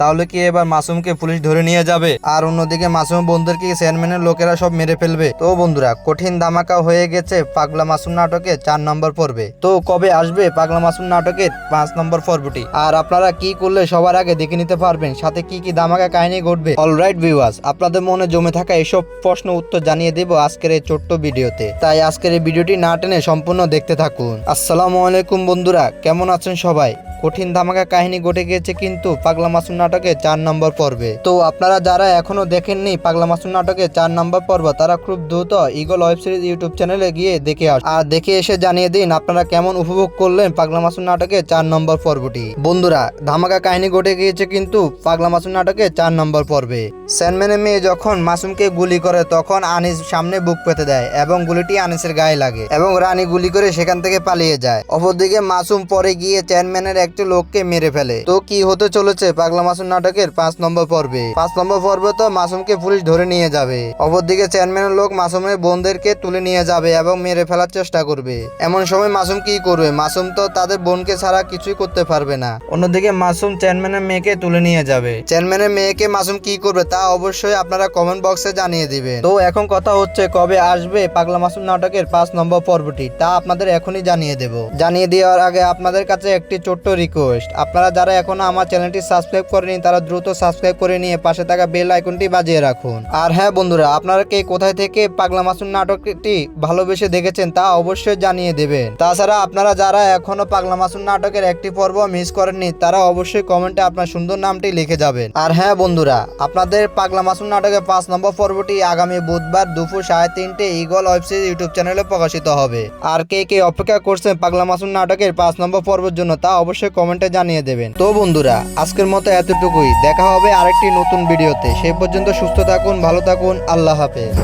তাহলে কি এবার মাসুমকে পুলিশ ধরে নিয়ে যাবে? আর অন্যদিকে মাসুম বন্ধুদেরকে চেয়ারম্যানের লোকেরা সব মেরে ফেলবে। তো বন্ধুরা, কঠিন ধামাকা হয়ে গেছে পাগলা মাসুম নাটকের 4 নম্বর পর্বে। তো কবে আসবে পাগলা মাসুম নাটকের 5 নম্বর পর্বটি? আর আপনারা কি করলে সবার আগে দেখে নিতে পারবেন, সাথে কি কি ধামাকা কাহিনী ঘটবে? অলরাইট ভিউয়ার্স, আপনাদের মনে জমে থাকা এসব প্রশ্ন উত্তর জানিয়ে দেব আজকের এই ছোট্ট ভিডিওতে। তাই আজকের এই ভিডিওটি না টেনে সম্পূর্ণ দেখতে থাকুন। আসসালামু আলাইকুম বন্ধুরা, কেমন আছেন সবাই? কঠিন ধামাকা কাহিনী ঘটে গিয়েছে কিন্তু পাগলা মাসুম নাটকের 4 নম্বর পর্বে। তো আপনারা যারা এখনো দেখেননি পাগলা মাসুম নাটকের 4 নম্বর পর্ব, তারা খুব দ্রুত ঈগল ওয়েব সিরিজ ইউটিউব চ্যানেলে গিয়ে দেখে আসুন। আর দেখে এসে জানিয়ে দিন আপনারা কেমন উপভোগ করলেন পাগলা মাসুম নাটকের 4 নম্বর পর্বটি। বন্ধুরা, ধামাকা কাহিনী ঘটে গিয়েছে কিন্তু পাগলা মাসুম নাটকের 4 নম্বর পর্বে। চেয়ারম্যানের মেয়ে যখন মাসুমকে গুলি করে তখন আনিস সামনে বুক পেতে দেয় এবং গুলিটি আনিসের গায়ে লাগে এবং রানী গুলি করে সেখান থেকে পালিয়ে যায়। অপরদিকে মাসুম পরে গিয়ে চেয়ারম্যানের একটি লোককে মেরে ফেলে। তো কি হতে চলেছে পাগলা মাসুম নাটকের 5 নম্বর পর্বে? 5 নম্বর পর্বে তো মাসুমকে পুলিশ ধরে নিয়ে যাবে। অপরদিকে চেয়ারম্যানের লোক মাসুমের বোনদেরকে তুলে নিয়ে যাবে এবং মেরে ফেলার চেষ্টা করবে। এমন সময় মাসুম কি করবে? মাসুম তো তাদের বোনকে ছাড়া কিছুই করতে পারবে না। অন্যদিকে মাসুম চেয়ারম্যানের মেয়েকে তুলে নিয়ে যাবে। চেয়ারম্যানের মেয়েকে মাসুম কি করবে তা অবশ্যই আপনারা কমেন্ট বক্সে জানিয়ে দিবেন। তো এখন কথা হচ্ছে কবে আসবে পাগলা মাসুম নাটকের 5 নম্বর পর্বটি, তা আপনাদের এখনই জানিয়ে দেব। জানিয়ে দেওয়ার আগে আপনাদের কাছে একটি ছোট্ট রিকোয়েস্ট, আপনারা যারা এখনো আমার চ্যানেলটি সাবস্ক্রাইব করেনি তারা দ্রুত সাবস্ক্রাইব করে নিয়ে পাশে থাকা বেল আইকনটি বাজিয়ে রাখুন। আর হ্যাঁ বন্ধুরা, আপনারা কে কোথায় থেকে পাগলা মাসুম নাটকটি ভালোবেসে দেখেছেন তা অবশ্যই জানিয়ে দেবেন। তাছাড়া আপনারা যারা এখনো পাগলা মাসুম নাটকের একটি পর্ব মিস করেননি তারা অবশ্যই কমেন্টে আপনার সুন্দর নামটি লিখে যাবেন। আর হ্যাঁ বন্ধুরা, আপনাদের পাগলা মাসুম নাটকের 5 নম্বর পর্বটি আগামী বুধবার দুপুর 3:30 ঈগল ওয়েব সিরিজ ইউটিউব চ্যানেলে প্রকাশিত হবে। আর কে কে অপেক্ষা করছেন পাগলা মাসুম নাটকের 5 নম্বর পর্বের জন্য তা অবশ্যই কমেন্টে জানিয়ে দেবেন। তো বন্ধুরা, আজকের মতো এতটুকুই। দেখা হবে আরেকটি নতুন ভিডিওতে। সেই পর্যন্ত সুস্থ থাকুন, ভালো থাকুন, আল্লাহ হাফেজ।